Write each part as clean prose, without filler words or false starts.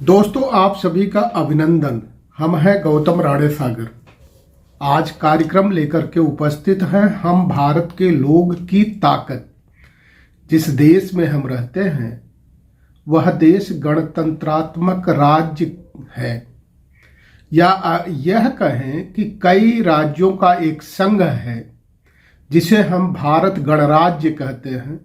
दोस्तों, आप सभी का अभिनंदन। हम हैं गौतम राणे सागर। आज कार्यक्रम लेकर के उपस्थित हैं हम भारत के लोग की ताकत। जिस देश में हम रहते हैं वह देश गणतंत्रात्मक राज्य है, या यह कहें कि कई राज्यों का एक संघ है जिसे हम भारत गणराज्य कहते हैं।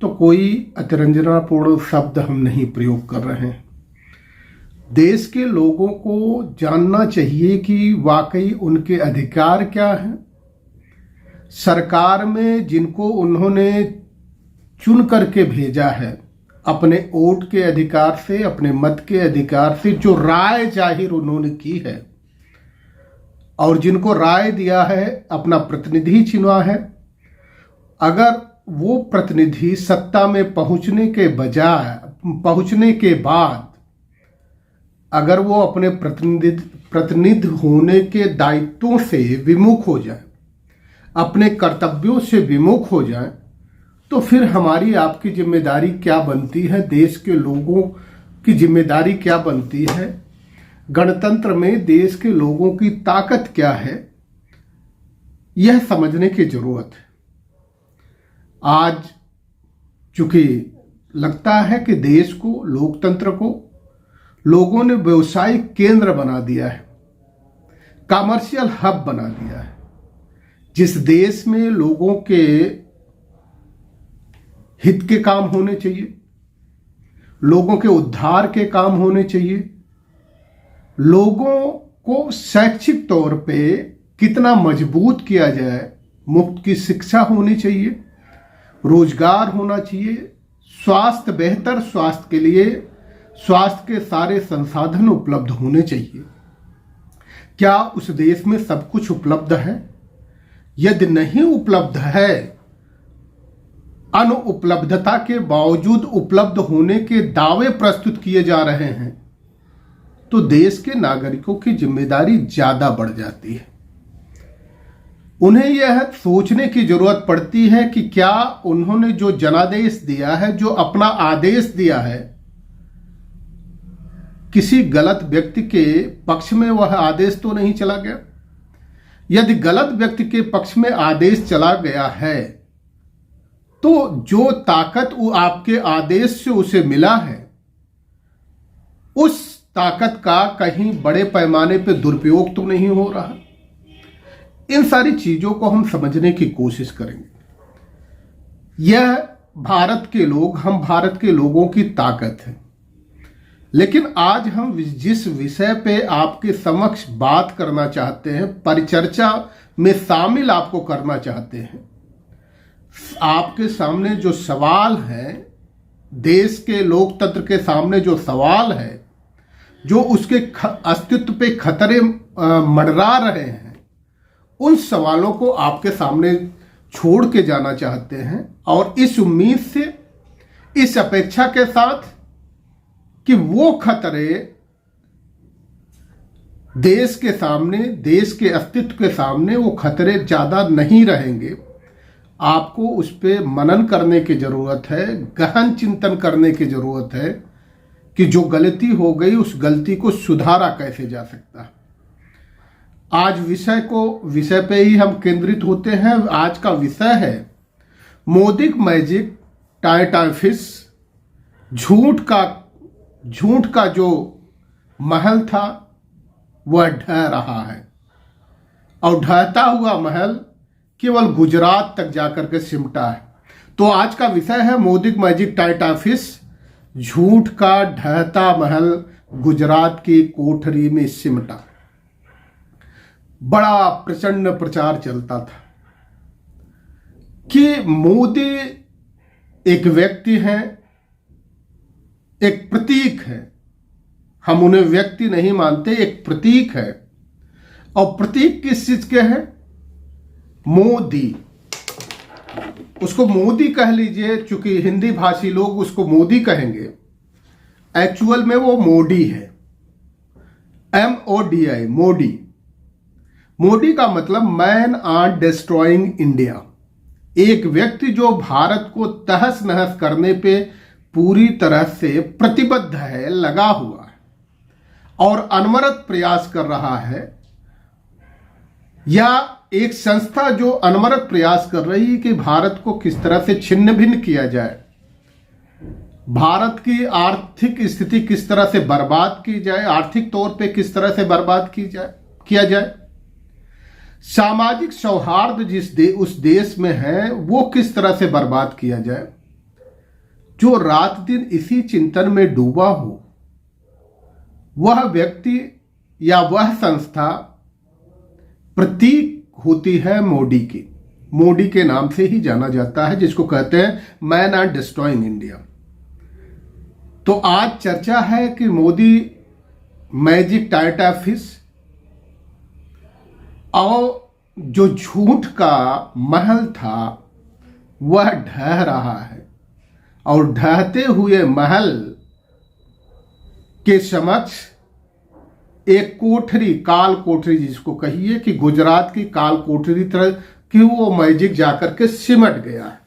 तो कोई अतिरंजनापूर्ण शब्द हम नहीं प्रयोग कर रहे हैं। देश के लोगों को जानना चाहिए कि वाकई उनके अधिकार क्या हैं। सरकार में जिनको उन्होंने चुन करके भेजा है, अपने वोट के अधिकार से, अपने मत के अधिकार से जो राय जाहिर उन्होंने की है, और जिनको राय दिया है, अपना प्रतिनिधि चुना है, अगर वो प्रतिनिधि सत्ता में पहुंचने के बाद अगर वो अपने प्रतिनिधि होने के दायित्वों से विमुख हो जाए, अपने कर्तव्यों से विमुख हो जाए, तो फिर हमारी आपकी जिम्मेदारी क्या बनती है, देश के लोगों की जिम्मेदारी क्या बनती है, गणतंत्र में देश के लोगों की ताकत क्या है, यह समझने की जरूरत है। आज चूंकि लगता है कि देश को, लोकतंत्र को लोगों ने व्यवसायिक केंद्र बना दिया है, कमर्शियल हब बना दिया है। जिस देश में लोगों के हित के काम होने चाहिए, लोगों के उद्धार के काम होने चाहिए, लोगों को शैक्षिक तौर पे कितना मजबूत किया जाए, मुफ्त की शिक्षा होनी चाहिए, रोजगार होना चाहिए, स्वास्थ्य, बेहतर स्वास्थ्य के लिए स्वास्थ्य के सारे संसाधन उपलब्ध होने चाहिए। क्या उस देश में सब कुछ उपलब्ध है? यदि नहीं उपलब्ध है, अनुपलब्धता के बावजूद उपलब्ध होने के दावे प्रस्तुत किए जा रहे हैं, तो देश के नागरिकों की जिम्मेदारी ज्यादा बढ़ जाती है। उन्हें यह सोचने की जरूरत पड़ती है कि क्या उन्होंने जो जनादेश दिया है, जो अपना आदेश दिया है, किसी गलत व्यक्ति के पक्ष में वह आदेश तो नहीं चला गया। यदि गलत व्यक्ति के पक्ष में आदेश चला गया है, तो जो ताकत वो आपके आदेश से उसे मिला है, उस ताकत का कहीं बड़े पैमाने पर दुरुपयोग तो नहीं हो रहा। इन सारी चीजों को हम समझने की कोशिश करेंगे। यह भारत के लोग, हम भारत के लोगों की ताकत है। लेकिन आज हम जिस विषय पे आपके समक्ष बात करना चाहते हैं, परिचर्चा में शामिल आपको करना चाहते हैं, आपके सामने जो सवाल है, देश के लोकतंत्र के सामने जो सवाल है, जो उसके अस्तित्व पे खतरे मंडरा रहे हैं, उन सवालों को आपके सामने छोड़ के जाना चाहते हैं। और इस उम्मीद से, इस अपेक्षा के साथ कि वो खतरे देश के सामने, देश के अस्तित्व के सामने वो खतरे ज्यादा नहीं रहेंगे। आपको उस पर मनन करने की जरूरत है, गहन चिंतन करने की जरूरत है कि जो गलती हो गई, उस गलती को सुधारा कैसे जा सकता है। आज विषय पे ही हम केंद्रित होते हैं। आज का विषय है मोदी मैजिक टाई फिश। झूठ का जो महल था वह ढह रहा है, और ढहता हुआ महल केवल गुजरात तक जाकर के सिमटा है। तो आज का विषय है मोदी मैजिक टाई फिश। झूठ का ढहता महल गुजरात की कोठरी में सिमटा। बड़ा प्रचंड प्रचार चलता था कि मोदी एक व्यक्ति है, एक प्रतीक है। हम उन्हें व्यक्ति नहीं मानते, एक प्रतीक है। और प्रतीक किस चीज के है? मोदी। उसको मोदी कह लीजिए, चूंकि हिंदी भाषी लोग उसको मोदी कहेंगे, एक्चुअल में वो मोदी है। MODI, मोदी। मोदी का मतलब मैन आर डिस्ट्रॉइंग इंडिया। एक व्यक्ति जो भारत को तहस नहस करने पे पूरी तरह से प्रतिबद्ध है, लगा हुआ है और अनवरत प्रयास कर रहा है, या एक संस्था जो अनवरत प्रयास कर रही है कि भारत को किस तरह से छिन्न भिन्न किया जाए, भारत की आर्थिक स्थिति किस तरह से बर्बाद की जाए, आर्थिक तौर पे किस तरह से बर्बाद किया जाए, सामाजिक सौहार्द उस देश में है वो किस तरह से बर्बाद किया जाए। जो रात दिन इसी चिंतन में डूबा हो, वह व्यक्ति या वह संस्था प्रतीक होती है मोदी की। मोदी के नाम से ही जाना जाता है, जिसको कहते हैं मैन आर डिस्ट्रॉइंग इंडिया। तो आज चर्चा है कि मोदी मैजिक टाटा फिश और जो झूठ का महल था वह ढह रहा है, और ढहते हुए महल के समक्ष एक कोठरी, काल कोठरी जिसको कहिए कि गुजरात की काल कोठरी तरह कि वो मैजिक जाकर के सिमट गया है,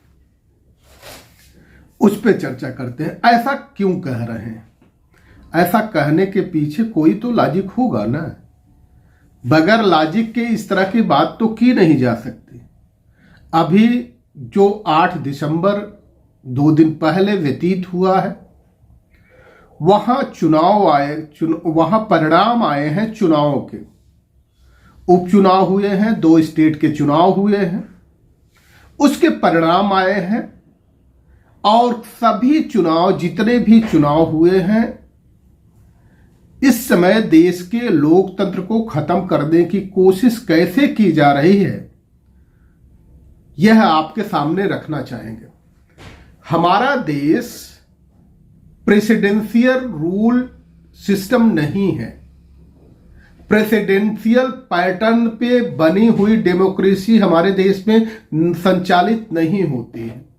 उस पे चर्चा करते हैं। ऐसा क्यों कह रहे हैं? ऐसा कहने के पीछे कोई तो लॉजिक होगा ना। बगैर लॉजिक के इस तरह की बात तो की नहीं जा सकती। अभी जो 8 दिसंबर 2 दिन पहले व्यतीत हुआ है, वहां चुनाव आए, वहां परिणाम आए हैं चुनावों के। उपचुनाव हुए हैं, 2 स्टेट के चुनाव हुए हैं, उसके परिणाम आए हैं, और सभी चुनाव, जितने भी चुनाव हुए हैं, इस समय देश के लोकतंत्र को खत्म करने की कोशिश कैसे की जा रही है, यह आपके सामने रखना चाहेंगे। हमारा देश प्रेसिडेंशियल रूल सिस्टम नहीं है। प्रेसिडेंशियल पैटर्न पे बनी हुई डेमोक्रेसी हमारे देश में संचालित नहीं होती है।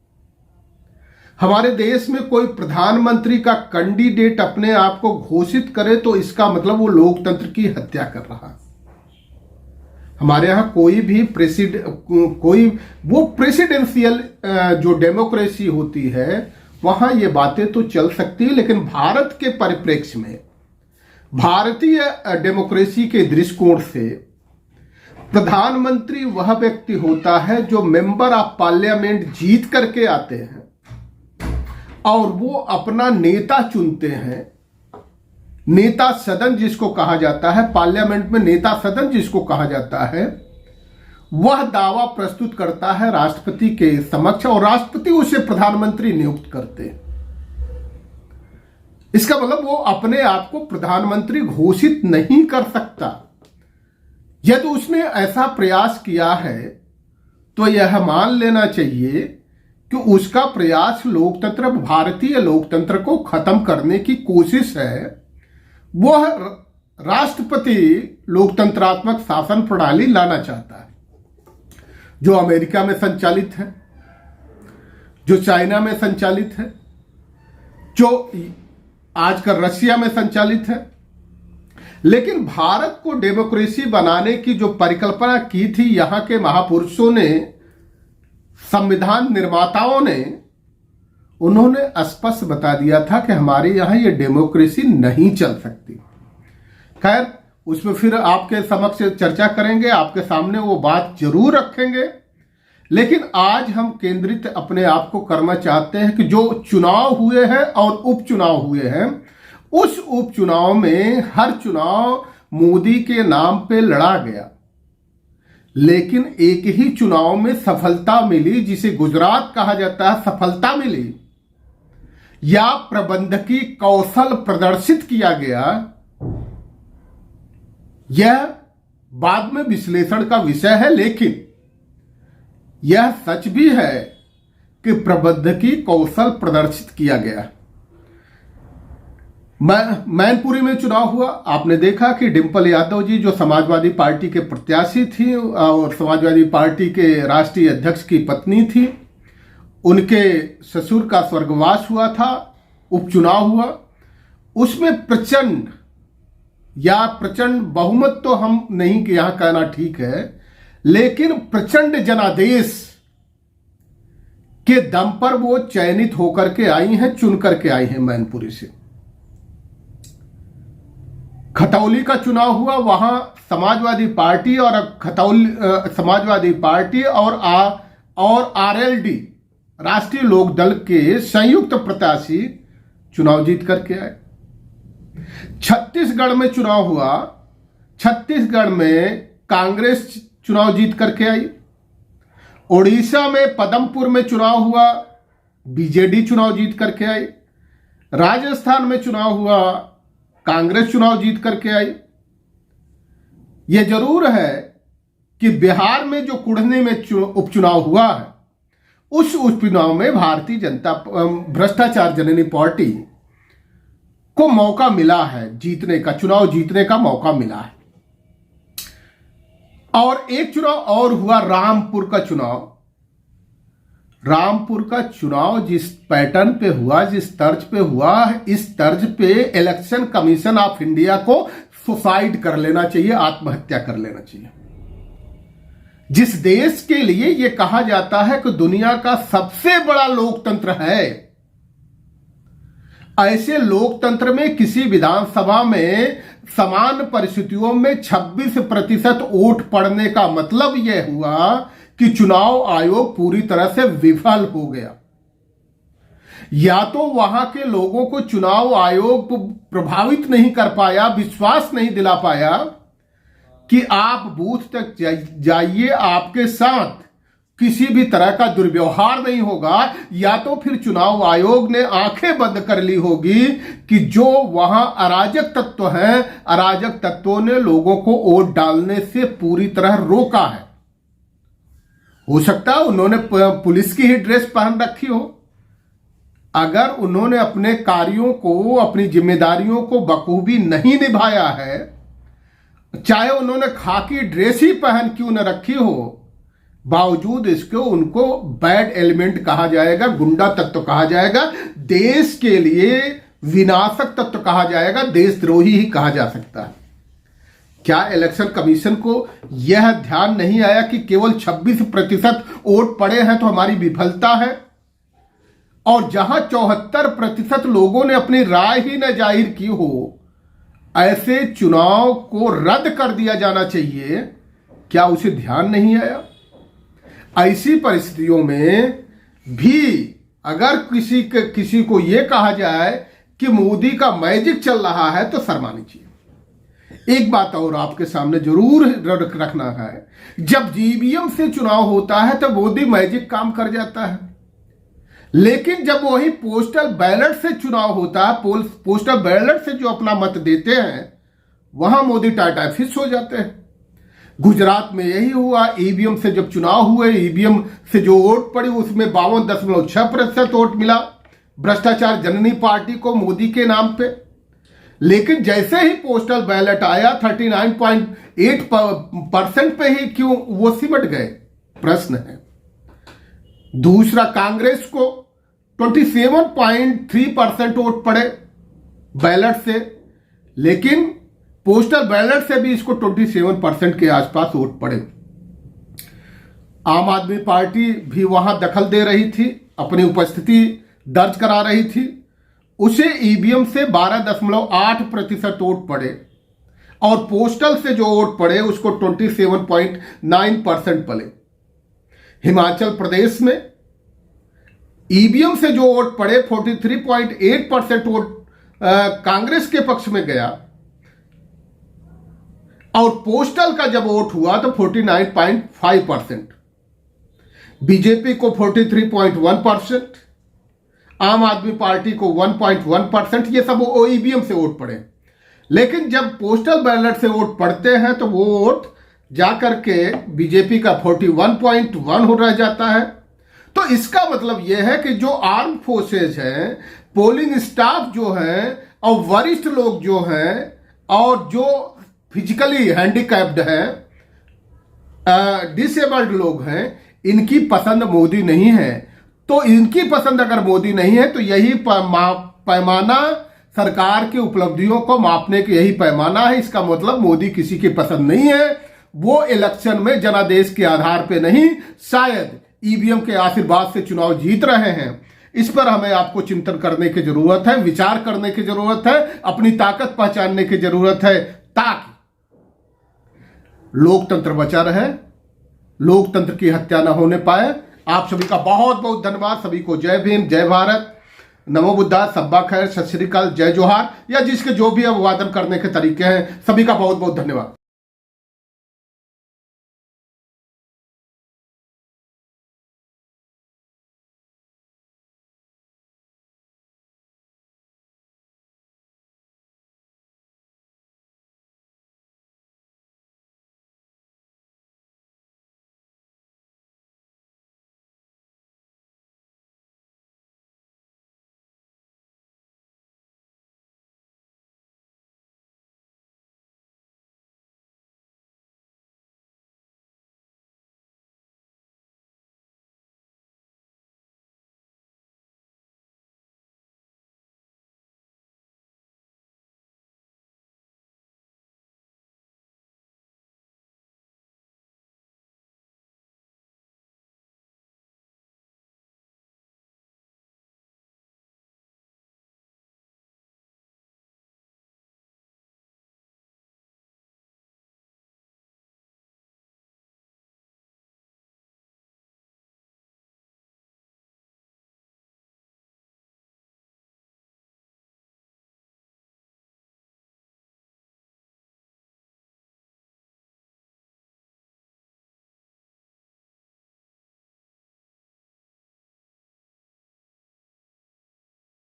हमारे देश में कोई प्रधानमंत्री का कैंडिडेट अपने आप को घोषित करे तो इसका मतलब वो लोकतंत्र की हत्या कर रहा है। हमारे यहां कोई भी प्रेसिडेंशियल जो डेमोक्रेसी होती है वहां ये बातें तो चल सकती है, लेकिन भारत के परिप्रेक्ष्य में, भारतीय डेमोक्रेसी के दृष्टिकोण से प्रधानमंत्री वह व्यक्ति होता है जो मेंबर ऑफ पार्लियामेंट जीत करके आते हैं और वो अपना नेता चुनते हैं। नेता सदन जिसको कहा जाता है, पार्लियामेंट में नेता सदन जिसको कहा जाता है, वह दावा प्रस्तुत करता है राष्ट्रपति के समक्ष और राष्ट्रपति उसे प्रधानमंत्री नियुक्त करते हैं। इसका मतलब वो अपने आप को प्रधानमंत्री घोषित नहीं कर सकता। यदि उसने ऐसा प्रयास किया है तो यह मान लेना चाहिए कि उसका प्रयास लोकतंत्र, भारतीय लोकतंत्र को खत्म करने की कोशिश है। वह राष्ट्रपति लोकतंत्रात्मक शासन प्रणाली लाना चाहता है, जो अमेरिका में संचालित है, जो चाइना में संचालित है, जो आजकल रशिया में संचालित है। लेकिन भारत को डेमोक्रेसी बनाने की जो परिकल्पना की थी यहां के महापुरुषों ने, संविधान निर्माताओं ने, उन्होंने स्पष्ट बता दिया था कि हमारे यहां ये डेमोक्रेसी नहीं चल सकती। खैर, उसमें फिर आपके समक्ष चर्चा करेंगे, आपके सामने वो बात जरूर रखेंगे। लेकिन आज हम केंद्रित अपने आप को करना चाहते हैं कि जो चुनाव हुए हैं और उपचुनाव हुए हैं, उस उपचुनाव में हर चुनाव मोदी के नाम पे लड़ा गया, लेकिन एक ही चुनाव में सफलता मिली, जिसे गुजरात कहा जाता है, सफलता मिली या प्रबंधकीय कौशल प्रदर्शित किया गया, यह बाद में विश्लेषण का विषय है। लेकिन यह सच भी है कि प्रबंधकीय कौशल प्रदर्शित किया गया। मैनपुरी में चुनाव हुआ, आपने देखा कि डिंपल यादव जी जो समाजवादी पार्टी के प्रत्याशी थी और समाजवादी पार्टी के राष्ट्रीय अध्यक्ष की पत्नी थी, उनके ससुर का स्वर्गवास हुआ था। उपचुनाव हुआ, उसमें प्रचंड बहुमत तो हम नहीं कि यहां कहना ठीक है, लेकिन प्रचंड जनादेश के दम पर वो चयनित होकर के आई हैं, चुन करके आई हैं मैनपुरी से। खतौली का चुनाव हुआ, वहां समाजवादी पार्टी और आरएलडी राष्ट्रीय लोकदल के संयुक्त प्रत्याशी चुनाव जीत करके आए। छत्तीसगढ़ में चुनाव हुआ, छत्तीसगढ़ में कांग्रेस चुनाव जीत करके आई। ओडिशा में पदमपुर में चुनाव हुआ, बीजेडी चुनाव जीत करके आई। राजस्थान में चुनाव हुआ, कांग्रेस चुनाव जीत करके आई। यह जरूर है कि बिहार में जो कुढ़नी में उपचुनाव हुआ है, उस उपचुनाव में भारतीय जनता भ्रष्टाचार जननी पार्टी को मौका मिला है जीतने का, चुनाव जीतने का मौका मिला है। और एक चुनाव और हुआ, रामपुर का चुनाव। रामपुर का चुनाव जिस पैटर्न पे हुआ, जिस तर्ज पे हुआ, इस तर्ज पे इलेक्शन कमीशन ऑफ इंडिया को सुसाइड कर लेना चाहिए, आत्महत्या कर लेना चाहिए। जिस देश के लिए यह कहा जाता है कि दुनिया का सबसे बड़ा लोकतंत्र है, ऐसे लोकतंत्र में किसी विधानसभा में समान परिस्थितियों में 26% वोट पड़ने का मतलब यह हुआ कि चुनाव आयोग पूरी तरह से विफल हो गया। या तो वहां के लोगों को चुनाव आयोग प्रभावित नहीं कर पाया, विश्वास नहीं दिला पाया कि आप बूथ तक जाइए, आपके साथ किसी भी तरह का दुर्व्यवहार नहीं होगा, या तो फिर चुनाव आयोग ने आंखें बंद कर ली होगी कि जो वहां अराजक तत्व हैं, अराजक तत्वों ने लोगों को वोट डालने से पूरी तरह रोका है। हो सकता है उन्होंने पुलिस की ही ड्रेस पहन रखी हो। अगर उन्होंने अपने कार्यों को, अपनी जिम्मेदारियों को बखूबी नहीं निभाया है, चाहे उन्होंने खाकी ड्रेस ही पहन क्यों न रखी हो, बावजूद इसके उनको बैड एलिमेंट कहा जाएगा, गुंडा तत्व कहा जाएगा, देश के लिए विनाशक तत्व कहा जाएगा, देशद्रोही ही कहा जा सकता है। क्या इलेक्शन कमीशन को यह ध्यान नहीं आया कि केवल 26% वोट पड़े हैं तो हमारी विफलता है? और जहां 74% लोगों ने अपनी राय ही न जाहिर की हो, ऐसे चुनाव को रद्द कर दिया जाना चाहिए। क्या उसे ध्यान नहीं आया? ऐसी परिस्थितियों में भी अगर किसी को यह कहा जाए कि मोदी का मैजिक चल रहा है तो शर्मानी चाहिए। एक बात और आपके सामने जरूर रखना है, जब ईवीएम से चुनाव होता है तो मोदी मैजिक काम कर जाता है, लेकिन जब वही पोस्टल बैलेट से चुनाव होता है, पोस्टल बैलेट से जो अपना मत देते हैं, वहां मोदी टाटा फिश हो जाते हैं। गुजरात में यही हुआ, ईवीएम से जब चुनाव हुए, ईवीएम से जो वोट पड़ी उसमें 52.6% वोट मिला भ्रष्टाचार जननी पार्टी को, मोदी के नाम पे। लेकिन जैसे ही पोस्टल बैलेट आया 39.8% पे ही क्यों वो सिमट गए, प्रश्न है। दूसरा, कांग्रेस को 27.3% वोट पड़े बैलेट से, लेकिन पोस्टल बैलेट से भी इसको 27% के आसपास वोट पड़े। आम आदमी पार्टी भी वहां दखल दे रही थी, अपनी उपस्थिति दर्ज करा रही थी, उसे ईवीएम से 12.8% वोट पड़े और पोस्टल से जो वोट पड़े उसको 27.9% पड़े। हिमाचल प्रदेश में ईवीएम से जो वोट पड़े 43.8% वोट कांग्रेस के पक्ष में गया, और पोस्टल का जब वोट हुआ तो 49.5%, बीजेपी को 43.1%, आम आदमी पार्टी को 1.1%, ये सब ईवीएम से वोट पड़े। लेकिन जब पोस्टल बैलेट से वोट पड़ते हैं तो वो वोट जाकर के बीजेपी का 41.1 हो रह जाता है। तो इसका मतलब यह है कि जो आर्म फोर्सेज हैं, पोलिंग स्टाफ जो है, और वरिष्ठ लोग जो हैं, और जो फिजिकली हैंडीकैप्ड हैं, डिसेबल्ड लोग हैं, इनकी पसंद मोदी नहीं है। तो इनकी पसंद अगर मोदी नहीं है तो यही पैमाना, सरकार की उपलब्धियों को मापने का यही पैमाना है। इसका मतलब मोदी किसी की पसंद नहीं है, वो इलेक्शन में जनादेश के आधार पे नहीं, शायद ईवीएम के आशीर्वाद से चुनाव जीत रहे हैं, इस पर हमें आपको चिंतन करने की जरूरत है, विचार करने की जरूरत है, अपनी ताकत पहचानने की जरूरत है, ताकि लोकतंत्र बचा रहे, लोकतंत्र की हत्या न होने पाए। आप सभी का बहुत बहुत धन्यवाद। सभी को जय भीम, जय भारत, नमो बुद्धा, सब्बा खैर, सत श्री अकाल, जय जोहार, या जिसके जो भी अभिवादन करने के तरीके हैं, सभी का बहुत बहुत धन्यवाद।